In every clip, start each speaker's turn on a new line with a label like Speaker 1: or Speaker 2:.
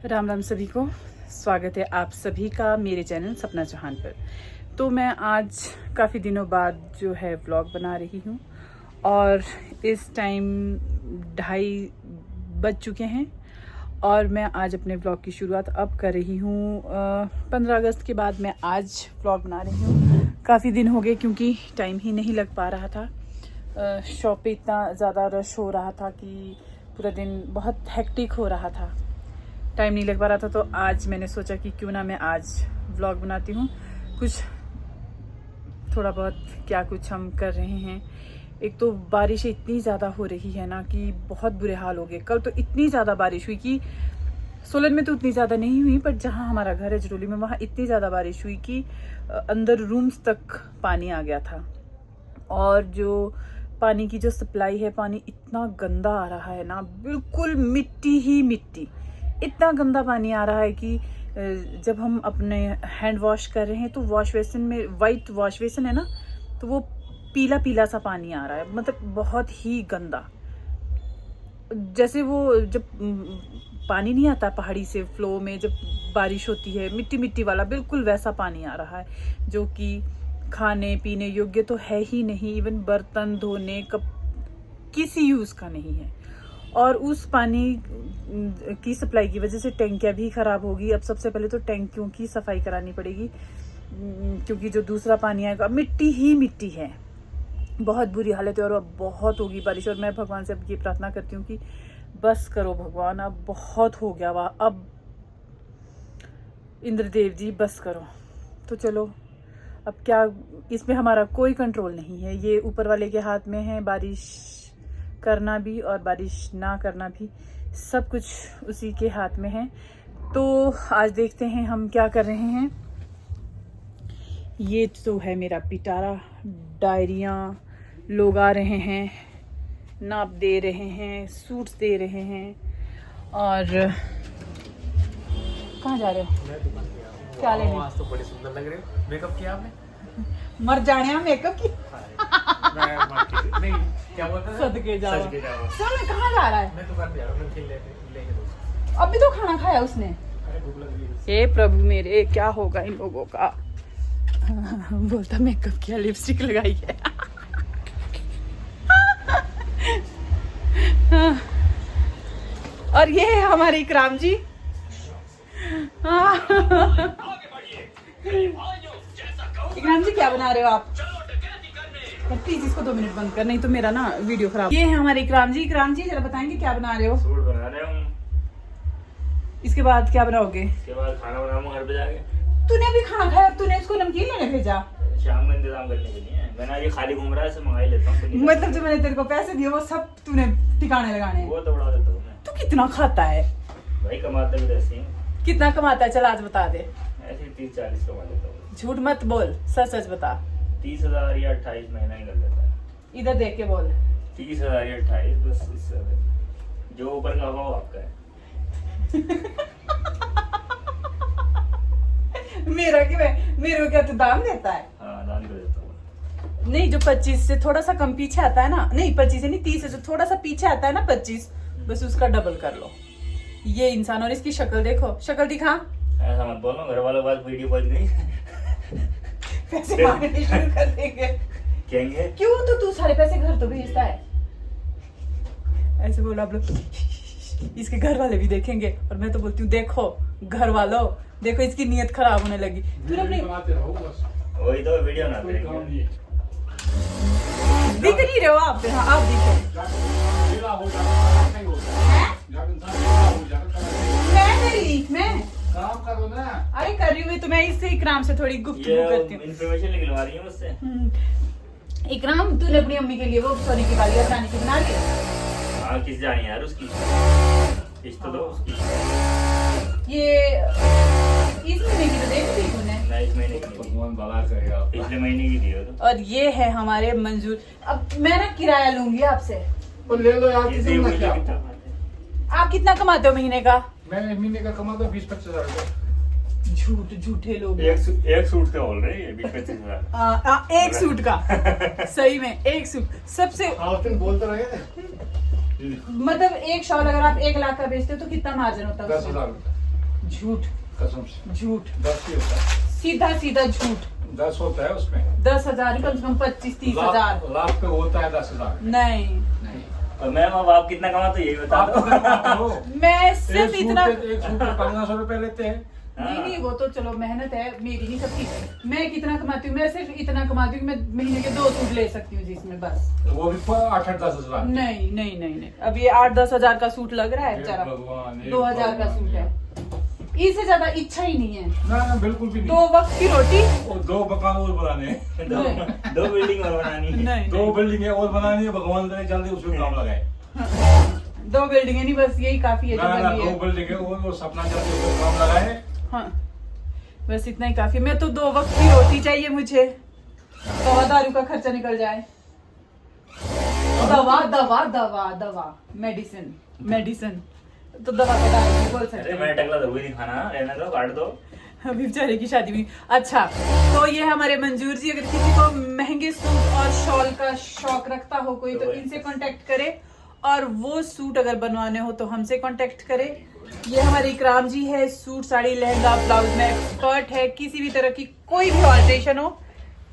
Speaker 1: राम राम सभी को। स्वागत है आप सभी का मेरे चैनल सपना चौहान पर। तो मैं आज काफ़ी दिनों बाद जो है व्लॉग बना रही हूँ और इस टाइम 2:30 बज चुके हैं और मैं आज अपने व्लॉग की शुरुआत अब कर रही हूँ। 15 अगस्त के बाद मैं आज व्लॉग बना रही हूँ। काफ़ी दिन हो गए क्योंकि टाइम ही नहीं लग पा रहा था। शॉप पे इतना ज़्यादा रश हो रहा था कि पूरा दिन बहुत हेक्टिक हो रहा था, टाइम नहीं लग पा रहा था। तो आज मैंने सोचा कि क्यों ना मैं आज व्लॉग बनाती हूँ। कुछ थोड़ा बहुत क्या कुछ हम कर रहे हैं। एक तो बारिश इतनी ज़्यादा हो रही है ना कि बहुत बुरे हाल हो गए। कल तो इतनी ज़्यादा बारिश हुई कि सोलन में तो उतनी ज़्यादा नहीं हुई, पर जहाँ हमारा घर है जरोली में, वहाँ इतनी ज़्यादा बारिश हुई कि अंदर रूम्स तक पानी आ गया था। और जो पानी की जो सप्लाई है, पानी इतना गंदा आ रहा है ना, बिल्कुल मिट्टी ही मिट्टी। इतना गंदा पानी आ रहा है कि जब हम अपने हैंड वॉश कर रहे हैं तो वॉश बेसिन में, वाइट वॉश बेसिन है ना, तो वो पीला पीला सा पानी आ रहा है, मतलब बहुत ही गंदा। जैसे वो जब पानी नहीं आता पहाड़ी से फ्लो में, जब बारिश होती है, मिट्टी मिट्टी वाला, बिल्कुल वैसा पानी आ रहा है, जो कि खाने पीने योग्य तो है ही नहीं। इवन बर्तन धोने कप किसी यूज़ का नहीं है। और उस पानी की सप्लाई की वजह से टैंकियाँ भी ख़राब होगी। अब सबसे पहले तो टैंकियों की सफाई करानी पड़ेगी, क्योंकि जो दूसरा पानी आएगा मिट्टी ही मिट्टी है। बहुत बुरी हालत है और अब बहुत होगी बारिश। और मैं भगवान से अब ये प्रार्थना करती हूँ कि बस करो भगवान, अब बहुत हो गया वह, अब इंद्रदेव जी बस करो। तो चलो, अब क्या, इसमें हमारा कोई कंट्रोल नहीं है, ये ऊपर वाले के हाथ में है। बारिश करना भी और बारिश ना करना भी, सब कुछ उसी के हाथ में है। तो आज देखते हैं हम क्या कर रहे हैं। ये तो है मेरा पिटारा, डायरियाँ, लोग आ रहे हैं, नाप दे रहे हैं, सूट्स दे रहे हैं। और कहाँ जा रहे हो? क्या लेने?
Speaker 2: आज तो बड़े सुंदर लग रहे हो। मेकअप किया आपने?
Speaker 1: मर जाने मेकअप की।
Speaker 2: नहीं, क्या बोलता था?
Speaker 1: सदके जाओ।
Speaker 2: सदके जाओ।
Speaker 1: सुन, कहाँ जा रहा है?
Speaker 2: मैं दुकान पे जा रहा हूँ, नमकीन लेंगे दोस्त।
Speaker 1: अभी तो खाना खाया उसने।
Speaker 2: अरे भूख लग रही है।
Speaker 1: हे प्रभु मेरे, क्या होगा इन लोगों का। बोलता मेकअप किया, लिपस्टिक लगाई है। और ये है हमारे इकराम जी। इकराम जी, क्या बना रहे हो आप? प्लीज इसको 2 मिनट बंद कर, नहीं तो मेरा ना वीडियो खराब। ये है हमारे इकराम जी। इकराम जी, जरा बताएंगे क्या बना रहे हो?
Speaker 2: सूट बना रहे हूँ।
Speaker 1: इसके बाद क्या बनाओगे?
Speaker 2: इसके बाद खाना बनाऊंगा घर पे जाके।
Speaker 1: तूने अभी खाना खाया, तूने इसको नमकीन लेने भेजा?
Speaker 2: शाम में इंतजाम करने के लिए मैंने ये खाली घूम रहा है, इसे मंगा ही लेता हूँ।
Speaker 1: मतलब जो मैंने तेरे को पैसे दिए वो सब तूने ठिकाने लगाने हैं?
Speaker 2: वो तो बढ़ा देता हूँ मैं।
Speaker 1: तू कितना खाता है?
Speaker 2: भाई कमाते भी ऐसे ही।
Speaker 1: कितना कमाता है? चल आज बता दे।
Speaker 2: ऐसे 30-40 कमा लेता हूँ।
Speaker 1: झूठ मत बोल, सच सच बता।
Speaker 2: 30,000 या 28 महीना ही कर लेता है।
Speaker 1: इधर देख के बोल।
Speaker 2: 30,000 या 28, बस इससे ज्यादा। जो ऊपर का होगा वो आपका है।
Speaker 1: मेरा क्यों है? मेरे को क्या तू दान देता है?
Speaker 2: हाँ, दान कर देता हूँ।
Speaker 1: नहीं, जो 25 से थोड़ा सा कम पीछे आता है ना, नहीं 25 से नहीं, 30 से जो थोड़ा सा पीछे आता है ना 25, बस उसका डबल कर लो। ये इंसान, और इसकी शक्ल देखो, शक्ल दिखा।
Speaker 2: ऐसा मत बोलो, घर वालों के पास वीडियो पहुंच गई।
Speaker 1: पैसे मांगने शुरू कर देंगे।
Speaker 2: कहेंगे
Speaker 1: क्यों? तो तू सारे पैसे घर तो भेजता है। ऐसे बोलो आप लोग, इसके घर वाले भी देखेंगे। और मैं तो बोलती हूँ, देखो घर वालों, देखो इसकी नीयत खराब होने लगी। तूने अपने
Speaker 2: वही तो वीडियो ना करेंगे।
Speaker 1: दिख नहीं रहे हो आप? हाँ, आप दिखो। मैं
Speaker 2: काम करो ना।
Speaker 1: अरे कर रही हूँ तो मैं इससे इकराम से थोड़ी गुफ्तगू करती हूँ।
Speaker 2: इन्फॉर्मेशन निकलवा रही हूँ उससे।
Speaker 1: इकराम, तूने अपनी अम्मी के लिए वो सोने की वाली बनाने की बना ली?
Speaker 2: हाँ, किस जानी यार उसकी, किस्त तो दो उसकी।
Speaker 1: ये इस महीने की तो दे दी तूने?
Speaker 2: नहीं, इस महीने की भगवान भला करेगा, पिछले महीने की दी हो तो।
Speaker 1: और ये है हमारे मंजूर। अब मैं ना किराया लूंगी आपसे।
Speaker 3: ले लो यार, किसी
Speaker 2: ये
Speaker 3: ने
Speaker 2: मुझे
Speaker 3: क्या?
Speaker 2: कितना खाते हैं?
Speaker 1: आप कितना कमाते हो महीने का?
Speaker 3: मैं महीने का कमाता 20-25 हजार रुपए।
Speaker 1: झूठे लोग।
Speaker 2: एक सूट का बोल रहे हैं 20-25 हजार।
Speaker 1: एक सूट का। सही में एक सूट सबसे,
Speaker 3: उस दिन बोलते रहे
Speaker 1: मतलब एक शॉल अगर आप 1 लाख का बेचते हो तो कितना मार्जिन होता है?
Speaker 3: 10,000 रुपए।
Speaker 1: झूठ
Speaker 3: कसम से
Speaker 1: झूठ
Speaker 3: 10 ही होता है,
Speaker 1: सीधा सीधा झूठ
Speaker 3: 10 होता है उसमें।
Speaker 1: 10,000 कम से कम 25-30,000
Speaker 3: लाख पे होता है 10,000।
Speaker 1: नहीं।
Speaker 3: नहीं
Speaker 2: और मैम अब आप कितना कमाते हो यही बता
Speaker 3: आप
Speaker 2: दो।
Speaker 3: कितना कमाते हो?
Speaker 1: मैं सिर्फ इतना
Speaker 3: एक सूट पे 1500 रुपए लेते हैं।
Speaker 1: नहीं वो तो चलो मेहनत है मेरी नहीं सबकी। मैं कितना कमाती हूँ, मैं सिर्फ इतना कमाती हूँ, मैं महीने के 2 सूट ले सकती हूँ जिसमें बस।
Speaker 3: वो भी 8-10 हजार।
Speaker 1: नहीं नहीं नहीं नहीं, अब ये 8-10 हजार का सूट लग रहा है बेचारा,
Speaker 3: भगवान,
Speaker 1: 2,000 का सूट है। इससे ज्यादा इच्छा ही नहीं है।
Speaker 3: ना बिल्कुल भी
Speaker 1: 2
Speaker 3: नहीं।
Speaker 1: वक्त की रोटी
Speaker 3: और 2 मकान और बनाने हैं।
Speaker 2: दो बिल्डिंग और बनानी है।
Speaker 1: नहीं
Speaker 3: 2 बिल्डिंगें और बनानी है, भगवान करे जल्दी उसमें काम लगाए।
Speaker 1: 2 बिल्डिंगें नहीं, बस यही काफी है जो
Speaker 3: ना
Speaker 1: बनी
Speaker 3: 2
Speaker 1: है।
Speaker 3: बिल्डिंगें और सपना जल्दी उसमें काम लगाए।
Speaker 1: हाँ बस इतना ही काफी है। मैं तो 2 वक्त की रोटी चाहिए मुझे, दवा दारू का खर्चा निकल जाए। दवा दवा दवा दवा मेडिसिन मेडिसिन तो दवा का दारू नहीं बोल
Speaker 2: अरे
Speaker 1: सकते।
Speaker 2: मैं टकला तो नहीं खाना, रहने दो, काट दो।
Speaker 1: अभी बेचारे की शादी हुई। अच्छा तो ये हमारे मंजूर जी, अगर किसी को महंगे सूट और शॉल का शौक रखता हो कोई तो इनसे कांटेक्ट करे, और वो सूट अगर बनवाने हो तो हमसे कांटेक्ट करे। ये हमारे इकराम जी है, सूट साड़ी लहंगा ब्लाउज में एक्सपर्ट है। किसी भी तरह की कोई भी ऑल्ट्रेशन हो,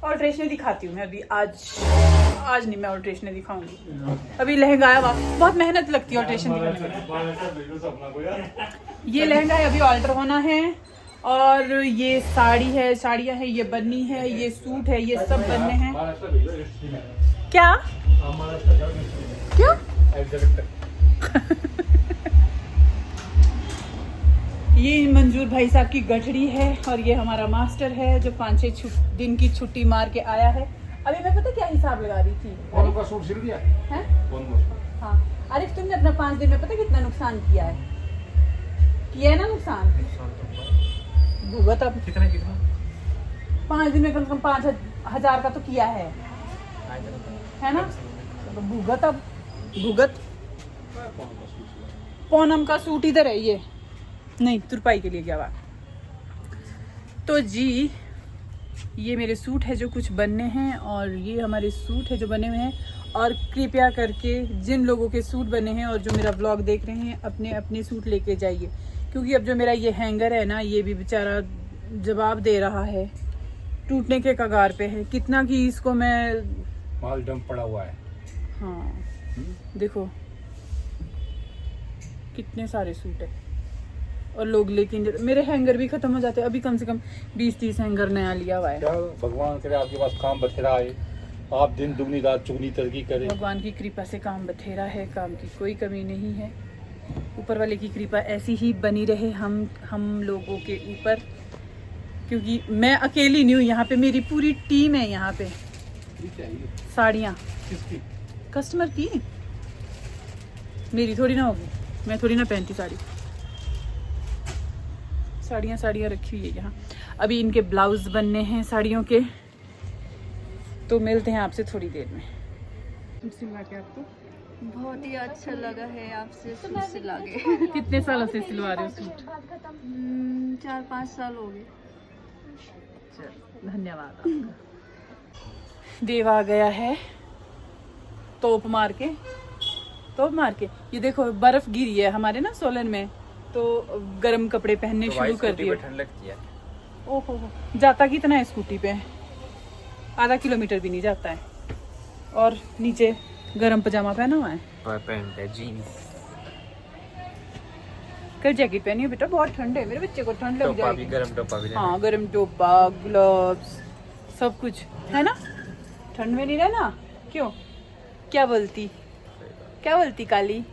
Speaker 1: ऑल्ट्रेशन दिखाती हूँ मैं अभी। आज नहीं मैं ऑल्ट्रेशन दिखाऊंगी। अभी लहंगा आया, बहुत मेहनत लगती है ऑल्ट्रेशन दिखाने में। ये लहंगा है अभी ऑल्टर होना है, और ये साड़ी है, साड़ियाँ है, ये बननी है, ये सूट है, ये सब बनने हैं। क्या क्यों? ये मंजूर भाई साहब की गठड़ी है, और ये हमारा मास्टर है जो 5-6 दिन की छुट्टी मार के आया है। अभी मैं पता क्या हिसाब लगा रही थी।
Speaker 3: कौन का सूट सिल दिया
Speaker 1: हैं?
Speaker 3: कौन का सूट?
Speaker 1: हाँ अरे तुमने अपना 5 दिन में पता कितना नुकसान किया है? किया है ना नुकसान? भुगत अब
Speaker 3: कितना
Speaker 1: 5 दिन में कम से कम 5,000 का तो किया है ना? तो भुगत अब भुगत। पूनम का सूट इधर है, ये नहीं तुरपाई के लिए गया हुआ। तो जी ये मेरे सूट है जो कुछ बनने हैं, और ये हमारे सूट है जो बने हुए हैं। और कृपया करके जिन लोगों के सूट बने हैं और जो मेरा व्लॉग देख रहे हैं, अपने अपने सूट लेके जाइए, क्योंकि अब जो मेरा ये हैंगर है ना, ये भी बेचारा जवाब दे रहा है, टूटने के कगार पे है। कितना कि इसको मैं
Speaker 3: माल डंप पड़ा हुआ है।
Speaker 1: हाँ देखो कितने सारे सूट है, और लोग लेकिन मेरे हैंगर भी खत्म हो जाते हैं। अभी कम से कम 20-30 हैंगर नया लिया हुआ है।
Speaker 3: क्या भगवान करे आपके पास काम बथेरा आए, आप दिन दुगनी रात चुगनी तरक्की करें।
Speaker 1: भगवान की कृपा से काम बथेरा है, काम की कोई कमी नहीं है। ऊपर वाले की कृपा ऐसी ही बनी रहे हम लोगों के ऊपर, क्योंकि मैं अकेली नहीं हूँ यहाँ पे, मेरी पूरी टीम है यहाँ पे। साड़ियाँ
Speaker 3: किसकी?
Speaker 1: कस्टमर की, मेरी थोड़ी ना होगी, मैं थोड़ी ना पहनती साड़ी। साड़ियाँ रखी हुई है यहाँ। अभी इनके ब्लाउज बनने हैं साड़ियों के, तो मिलते हैं आपसे थोड़ी देर में। सिलवा के आपको
Speaker 4: बहुत ही अच्छा लगा है आपसे सूट सिला के।
Speaker 1: कितने सालों से सिलवा रहे हो सूट?
Speaker 4: 4-5 साल हो गए।
Speaker 1: धन्यवाद आपका। देव आ गया है तोप मार के। ये देखो बर्फ गिरी है हमारे ना सोलन में, तो गर्म कपड़े पहनने शुरू कर दिए।
Speaker 2: ठंड लगती है।
Speaker 1: ओहो जाता कितना है स्कूटी पे? आधा किलोमीटर भी नहीं जाता है। और नीचे गरम पजामा पहना हुआ है,
Speaker 2: पैंट है, जीन्स,
Speaker 1: कल जैकेट पहनी है बेटा, बहुत ठंड है, मेरे बच्चे को ठंड लग जाएगी।
Speaker 2: गरम टोपा भी।
Speaker 1: हाँ गरम टोपा, ग्लव्स, सब कुछ है ना। ठंड में नहीं रहना। क्यों, क्या बोलती काली?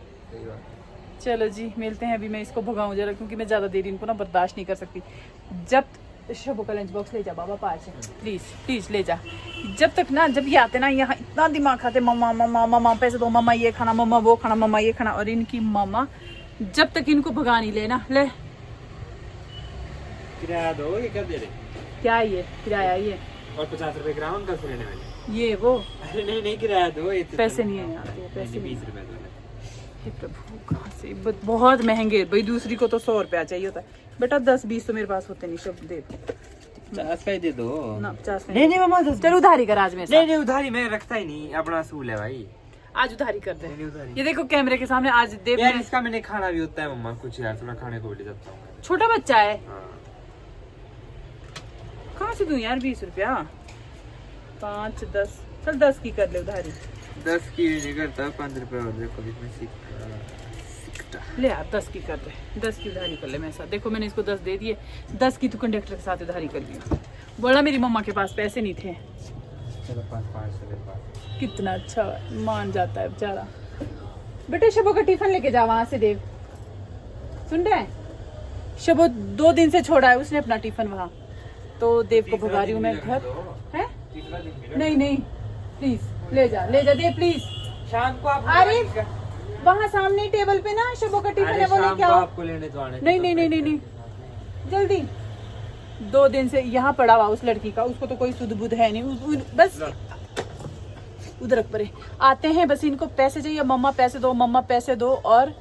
Speaker 1: चलो जी मिलते हैं। अभी मैं इसको भगाऊं जरा, क्योंकि मैं ज़्यादा देर इनको ना बर्दाश्त नहीं कर सकती। जब शबो का लंच बॉक्स ले जा बाबा, पास है, प्लीज़ ले जा। जब ये आते ना यहाँ इतना दिमाग खाते, मम्मा पैसे दो, मम्मा ये खाना, मम्मा वो खाना, मम्मा ये खाना। और इनकी मम्मा जब तक इनको भगा नहीं लेना, ले
Speaker 2: किराया दो, ये क्या दे रहे?
Speaker 1: क्या ये किराया, ये
Speaker 2: और 50 रुपए ग्राउंड का सुनने वाले।
Speaker 1: ये वो
Speaker 2: अरे नहीं किराया दो, ये
Speaker 1: पैसे नहीं है यार, ये पैसे नहीं।
Speaker 2: 20 रुपए दो।
Speaker 1: हे प्रभु कहाँ से, बहुत महंगे भाई। दूसरी को तो 100 रुपया चाहिए होता है बेटा, 10-20 तो मेरे पास होते नहीं। सब दे
Speaker 2: 50 का ही दे दो
Speaker 1: ना, 50
Speaker 2: नहीं मम्मा,
Speaker 1: चल उधारी कर आज में।
Speaker 2: नहीं उधारी मैं रखता ही नहीं, अपना सूल है भाई।
Speaker 1: आज उधारी कर दे।
Speaker 5: नहीं उधारी।
Speaker 1: ये देखो कैमरे के सामने आज देव
Speaker 5: यार
Speaker 1: ने-
Speaker 5: इसका मैंने खाना भी होता है मम्मा, कुछ यार थोड़ा खाने को ले जाता हूँ।
Speaker 1: छोटा बच्चा है,
Speaker 5: हाँ।
Speaker 1: कहाँ से दूं यार 20 रुपया? 5 10 चल 10 की कर ले उधारी।
Speaker 5: 10 की नहीं करता, 5 रुपए और देखो इसमें सीखता।
Speaker 1: ले यार 10 की कर दे, 10 की उधारी कर ले मेरे साथ। देखो मैंने इसको 10 दे दिए, 10 की तू कंडक्टर के साथ उधारी कर लिया। बोला मेरी मम्मा के पास पैसे नहीं थे।
Speaker 5: चलो 5 से दे 5।
Speaker 1: कितना अच्छा मान जाता है बेचारा। बेटे शबो का टिफिन लेके जा वहां से देव, सुन रहे हैं? शबो 2 दिन से छोड़ा है उसने अपना टिफिन वहां, तो देव को भगा रही हूँ मैं घर। है नहीं नहीं प्लीज ले जा देव प्लीज।
Speaker 5: शाम को आप
Speaker 1: अरे वहाँ सामने टेबल पे ना शबो का टिफिन है, वो लेके आओ।
Speaker 5: आपको लेने तो आने।
Speaker 1: नहीं जल्दी। 2 दिन से यहाँ पड़ा हुआ उस लड़की का, उसको तो कोई सुध बुध है नहीं। बस उधर रख पड़े आते हैं, बस इनको पैसे चाहिए, मम्मा पैसे दो, मम्मा पैसे दो, और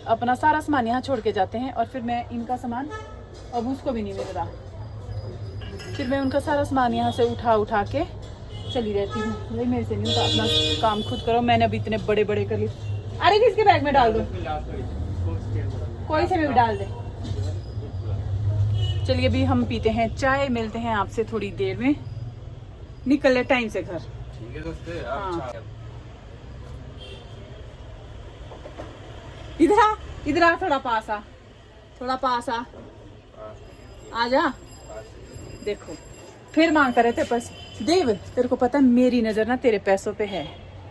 Speaker 1: अपना सारा सामान यहाँ छोड़ के जाते हैं। और फिर मैं इनका सामान, अब उसको भी नहीं मिल रहा, फिर मैं उनका सारा सामान यहाँ से उठा के चली रहती हूँ। भाई मेरे से नहीं होता, अपना काम खुद करो। मैंने अभी इतने बड़े बड़े कर लिए। अरे किसके बैग में डाल दो, कोई से में भी डाल दे। चलिए अभी हम पीते हैं चाय, मिलते हैं आपसे थोड़ी देर में, निकल ले टाइम से घर।
Speaker 5: ठीक है दोस्तों।
Speaker 1: हाँ। इधर आ थोड़ा पास आ, आ जा। देखो फिर मांग कर रहे थे पैसे। देव तेरे को पता है मेरी नजर ना तेरे पैसों पे है,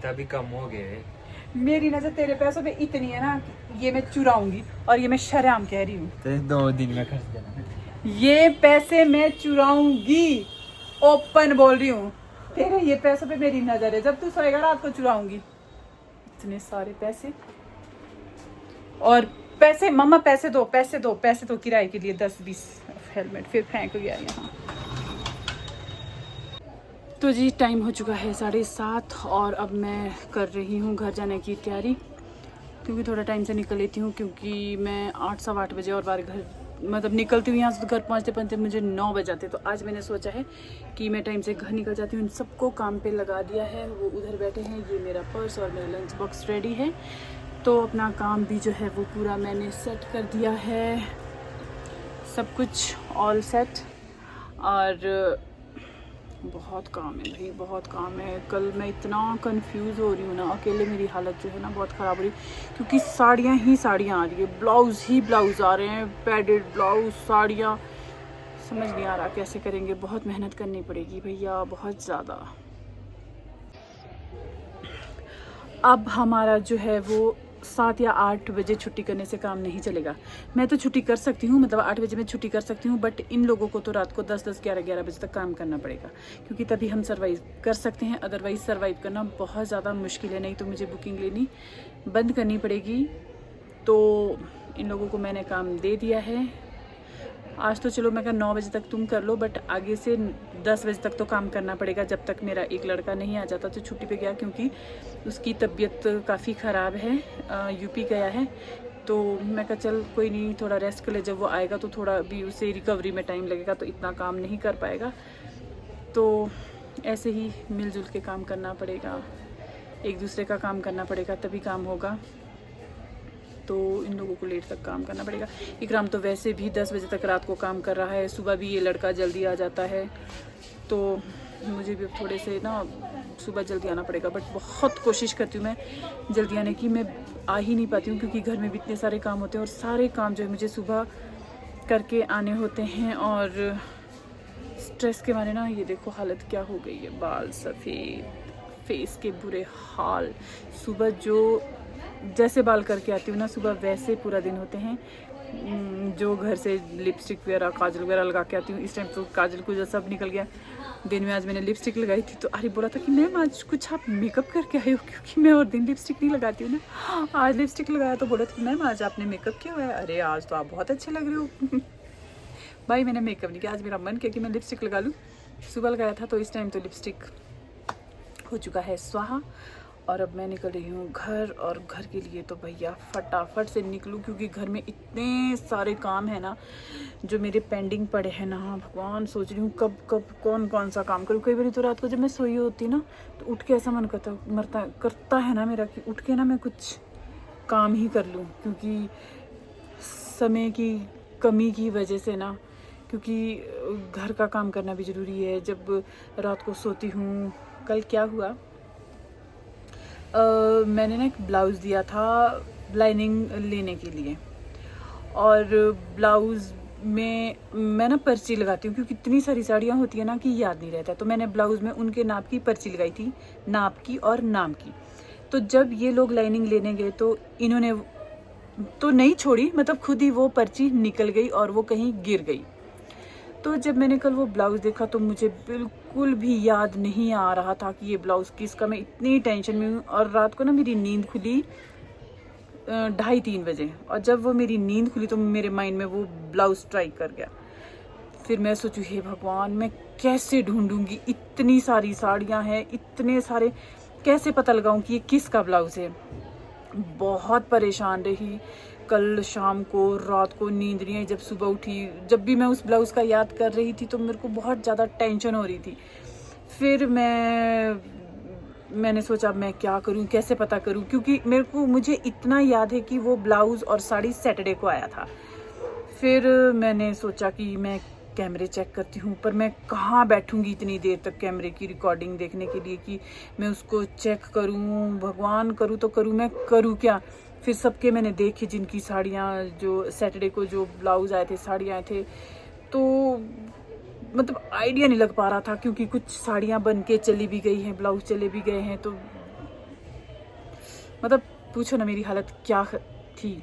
Speaker 5: तभी कम हो गए।
Speaker 1: मेरी नजर तेरे पैसों पे इतनी है ना, ये मैं चुराऊंगी, और ये मैं शर्म कह रही हूँ,
Speaker 5: तो 2 दिन में खर्च देना।
Speaker 1: ये पैसे मैं चुराऊंगी, ओपन बोल रही हूँ। तेरे ये पैसों पे मेरी नजर है, जब तू सोएगा रात को चुराऊंगी इतने सारे पैसे। और पैसे मम्मा पैसे दो किराए के लिए 10-20 हेलमेट, फिर फेंक गया यहाँ। तो जी टाइम हो चुका है 7:30 और अब मैं कर रही हूँ घर जाने की तैयारी, क्योंकि थोड़ा टाइम से निकल लेती हूँ, क्योंकि मैं 8-8 बजे और बार घर मतलब निकलती हूँ यहाँ से, तो घर पहुँचते मुझे 9 बज जाते। तो आज मैंने सोचा है कि मैं टाइम से घर निकल जाती हूँ। इन सबको काम पे लगा दिया है, वो उधर बैठे हैं, ये मेरा पर्स और मेरा लंच बॉक्स रेडी है। तो अपना काम भी जो है वो पूरा मैंने सेट कर दिया है, सब कुछ ऑल सेट। और बहुत काम है भाई, बहुत काम है। कल मैं इतना कंफ्यूज हो रही हूँ ना, अकेले मेरी हालत जो है ना बहुत ख़राब हो रही है, क्योंकि साड़ियाँ ही साड़ियाँ आ रही है, ब्लाउज़ ही ब्लाउज़ आ रहे हैं, पैडेड ब्लाउज़, साड़ियाँ, समझ नहीं आ रहा कैसे करेंगे। बहुत मेहनत करनी पड़ेगी भैया, बहुत ज़्यादा। अब हमारा जो है वो 7 या 8 बजे छुट्टी करने से काम नहीं चलेगा। मैं तो छुट्टी कर सकती हूँ, मतलब 8 बजे मैं छुट्टी कर सकती हूँ, बट इन लोगों को तो रात को 10-10, 11-11 बजे तक काम करना पड़ेगा, क्योंकि तभी हम सर्वाइव कर सकते हैं। अदरवाइज़ सर्वाइव करना बहुत ज़्यादा मुश्किल है, नहीं तो मुझे बुकिंग लेनी बंद करनी पड़ेगी। तो इन लोगों को मैंने काम दे दिया है। आज तो चलो मैं कहा 9 बजे तक तुम कर लो, बट आगे से 10 बजे तक तो काम करना पड़ेगा, जब तक मेरा एक लड़का नहीं आ जाता। तो छुट्टी पे गया, क्योंकि उसकी तबीयत काफ़ी ख़राब है, यूपी गया है। तो मैं कहा चल कोई नहीं, थोड़ा रेस्ट कर ले, जब वो आएगा तो थोड़ा भी उसे रिकवरी में टाइम लगेगा, तो इतना काम नहीं कर पाएगा। तो ऐसे ही मिलजुल के काम करना पड़ेगा, एक दूसरे का काम करना पड़ेगा, तभी काम होगा। तो इन लोगों को लेट तक काम करना पड़ेगा। इकराम तो वैसे भी 10 बजे तक रात को काम कर रहा है, सुबह भी ये लड़का जल्दी आ जाता है, तो मुझे भी थोड़े से ना सुबह जल्दी आना पड़ेगा। बट बहुत कोशिश करती हूँ मैं जल्दी आने की, मैं आ ही नहीं पाती हूँ, क्योंकि घर में भी इतने सारे काम होते हैं, और सारे काम जो है मुझे सुबह करके आने होते हैं। और स्ट्रेस के मारे ना ये देखो हालत क्या हो गई है, बाल सफ़ेद, फेस के बुरे हाल। सुबह जो जैसे बाल करके आती हूँ ना सुबह, वैसे पूरा दिन होते हैं। जो घर से लिपस्टिक वगैरह, काजल वगैरह लगा के आती हूँ, इस टाइम तो काजल कुछ सब निकल गया। दिन में आज मैंने लिपस्टिक लगाई थी, तो अरे बोला था कि मैम आज कुछ आप मेकअप करके आए हो, क्योंकि मैं और दिन लिपस्टिक नहीं लगाती हूँ ना। आज लिपस्टिक लगाया तो बोला था मैम आज आपने मेकअप किया हुआ है, अरे आज तो आप बहुत अच्छे लग रहे हो। भाई मैंने मेकअप नहीं किया, आज मेरा मन किया कि मैं लिपस्टिक लगा लूँ। सुबह लगाया था, तो इस टाइम तो लिपस्टिक हो चुका है स्वाहा। और अब मैं निकल रही हूँ घर, और घर के लिए तो भैया फटाफट से निकलूँ क्योंकि घर में इतने सारे काम है ना जो मेरे पेंडिंग पड़े हैं ना। भगवान, सोच रही हूँ कब कब कौन सा काम करूँ। कई बार तो रात को जब मैं सोई होती ना तो उठ के ऐसा मन करता है ना मेरा कि उठ के ना मैं कुछ काम ही कर लूँ, क्योंकि समय की कमी की वजह से ना, क्योंकि घर का काम करना भी ज़रूरी है। जब रात को सोती हूँ, कल क्या हुआ, मैंने ना एक ब्लाउज़ दिया था लाइनिंग लेने के लिए, और ब्लाउज़ में मैं ना पर्ची लगाती हूँ क्योंकि इतनी सारी साड़ियाँ होती है ना कि याद नहीं रहता। तो मैंने ब्लाउज़ में उनके नाप की पर्ची लगाई थी, नाप की और नाम की। तो जब ये लोग लाइनिंग लेने गए तो इन्होंने तो नहीं छोड़ी, मतलब खुद ही वो पर्ची निकल गई और वो कहीं गिर गई। तो जब मैंने कल वो ब्लाउज़ देखा तो मुझे बिल्कुल भी याद नहीं आ रहा था कि ये ब्लाउज़ किसका। मैं इतनी टेंशन में हूँ, और रात को ना मेरी नींद खुली 2:30-3 बजे, और जब वो मेरी नींद खुली तो मेरे माइंड में वो ब्लाउज़ स्ट्राइक कर गया। फिर मैं सोचूं, हे भगवान, मैं कैसे ढूंढूंगी, इतनी सारी साड़ियाँ हैं, इतने सारे, कैसे पता लगाऊं कि ये किसका ब्लाउज़ है। बहुत परेशान रही कल शाम को, रात को नींद नहीं आई। जब सुबह उठी, जब भी मैं उस ब्लाउज़ का याद कर रही थी तो मेरे को बहुत ज़्यादा टेंशन हो रही थी। फिर मैंने सोचा मैं क्या करूं, कैसे पता करूं, क्योंकि मुझे इतना याद है कि वो ब्लाउज़ और साड़ी सैटरडे को आया था। फिर मैंने सोचा कि मैं कैमरे चेक करती हूँ, पर मैं कहाँ बैठूंगी इतनी देर तक कैमरे की रिकॉर्डिंग देखने के लिए कि मैं उसको चेक करूँ। भगवान, करूँ तो करूँ, मैं करूँ क्या। फिर सबके मैंने देखे जिनकी साड़ियाँ, जो सैटरडे को जो ब्लाउज़ आए थे, साड़ियाँ आए थे, तो मतलब आइडिया नहीं लग पा रहा था, क्योंकि कुछ साड़ियाँ बन के चली भी गई हैं, ब्लाउज़ चले भी गए हैं। तो मतलब पूछो ना मेरी हालत क्या थी।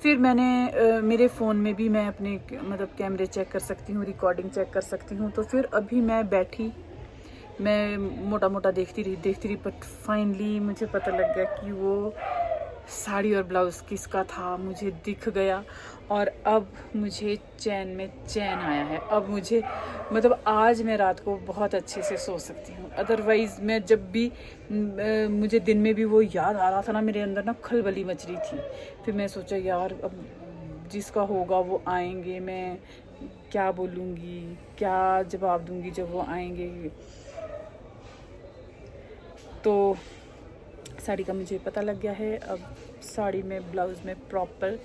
Speaker 1: फिर मैंने मेरे फ़ोन में भी मैं अपने मतलब कैमरे चेक कर सकती हूँ, रिकॉर्डिंग चेक कर सकती हूँ। तो फिर अभी मैं बैठी, मैं मोटा मोटा देखती रही, बट फाइनली मुझे पता लग गया कि वो साड़ी और ब्लाउज़ किसका था। मुझे दिख गया, और अब मुझे चैन में चैन आया है। अब मुझे मतलब आज मैं रात को बहुत अच्छे से सो सकती हूँ। अदरवाइज़ मैं जब भी मुझे दिन में भी वो याद आ रहा था ना, मेरे अंदर ना खलबली मच रही थी। फिर मैं सोचा यार, अब जिसका होगा वो आएंगे, मैं क्या बोलूँगी, क्या जवाब दूँगी जब वो आएंगे। तो साड़ी का मुझे पता लग गया है। अब साड़ी में, ब्लाउज़ में प्रॉपर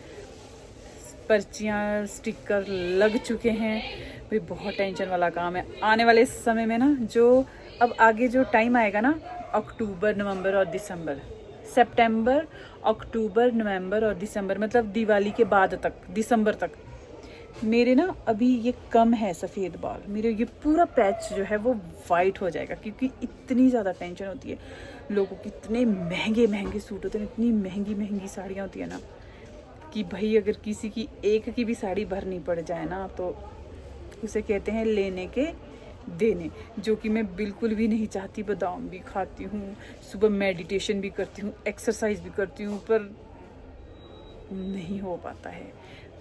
Speaker 1: पर्चियाँ, स्टिकर लग चुके हैं। भाई बहुत टेंशन वाला काम है। आने वाले समय में ना, जो अब आगे जो टाइम आएगा ना, अक्टूबर, नवंबर और दिसंबर, सितंबर, अक्टूबर, नवंबर और दिसंबर, मतलब दिवाली के बाद तक, दिसंबर तक मेरे ना अभी ये कम है सफ़ेद बाल, मेरे ये पूरा पैच जो है वो वाइट हो जाएगा, क्योंकि इतनी ज़्यादा टेंशन होती है। लोगों की इतने महंगे महंगे सूट होते हैं, इतनी महंगी महंगी साड़ियाँ होती है ना, कि भाई अगर किसी की एक की भी साड़ी भरनी पड़ जाए ना, तो उसे कहते हैं लेने के देने, जो कि मैं बिल्कुल भी नहीं चाहती। बादाम भी खाती हूँ, सुबह मेडिटेशन भी करती हूँ, एक्सरसाइज भी करती हूँ, पर नहीं हो पाता है।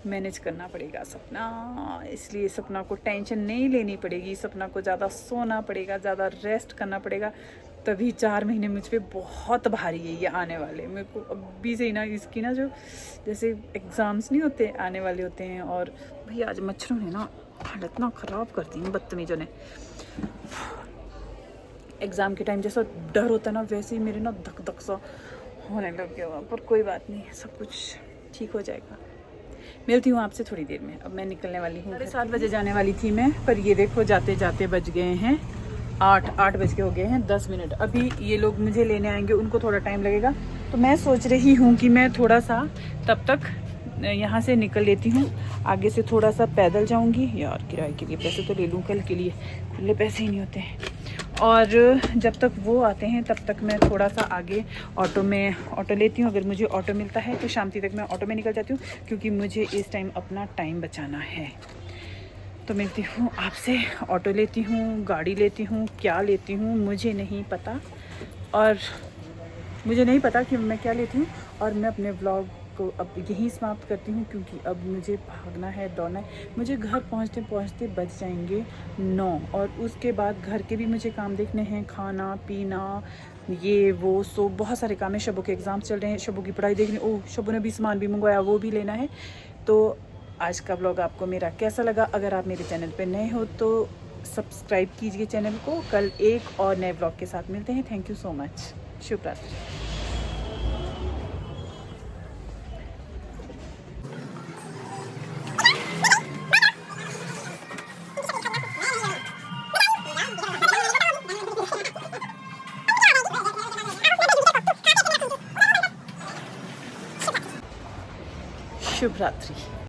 Speaker 1: मैनेज करना पड़ेगा सपना, इसलिए सपना को टेंशन नहीं लेनी पड़ेगी, सपना को ज़्यादा सोना पड़ेगा, ज़्यादा रेस्ट करना पड़ेगा। तभी 4 महीने मुझ पे बहुत भारी है ये आने वाले। मेरे को अभी से ही ना इसकी ना, जो जैसे एग्ज़ाम्स नहीं होते, आने वाले होते हैं। और भाई आज मच्छरों ने ना हालत ना ख़राब कर दी, बदतमीज़ों ने। एग्ज़ाम के टाइम जैसा डर होता है ना, वैसे ही मेरे ना धक धक सा होने लग गया। पर कोई बात नहीं, सब कुछ ठीक हो जाएगा। मिलती हूँ आपसे थोड़ी देर में। अब मैं निकलने वाली हूँ। 7:30 बजे जाने वाली थी मैं, पर ये देखो जाते जाते बज गए हैं 8 बज के हो गए हैं 10 मिनट। अभी ये लोग मुझे लेने आएंगे, उनको थोड़ा टाइम लगेगा। तो मैं सोच रही हूँ कि मैं थोड़ा सा तब तक यहाँ से निकल लेती हूँ, आगे से थोड़ा सा पैदल जाऊँगी। यार किराए के लिए पैसे तो ले लूँ, कल के लिए खुले पैसे ही नहीं होते हैं। और जब तक वो आते हैं तब तक मैं थोड़ा सा आगे ऑटो लेती हूँ। अगर मुझे ऑटो मिलता है तो शाम तक मैं ऑटो में निकल जाती हूँ, क्योंकि मुझे इस टाइम अपना टाइम बचाना है। तो मिलती हूँ आपसे। ऑटो लेती हूँ, गाड़ी लेती हूँ, क्या लेती हूँ मुझे नहीं पता, और मुझे नहीं पता कि मैं क्या लेती हूँ। और मैं अपने व्लॉग को अब यहीं समाप्त करती हूँ, क्योंकि अब मुझे भागना है, दौड़ना है। मुझे घर पहुँचते पहुँचते बज जाएंगे 9, और उसके बाद घर के भी मुझे काम देखने हैं, खाना पीना ये वो, सो बहुत सारे काम है। शबो के एग्ज़ाम चल रहे हैं, शबो की पढ़ाई देखनी, ओह शबो ने भी सामान भी मंगवाया, वो भी लेना है। तो आज का व्लॉग आपको मेरा कैसा लगा? अगर आप मेरे चैनल पे नए हो तो सब्सक्राइब कीजिए चैनल को। कल एक और नए व्लॉग के साथ मिलते हैं। Thank you so much. शुभ रात्रि। शुभ रात्रि।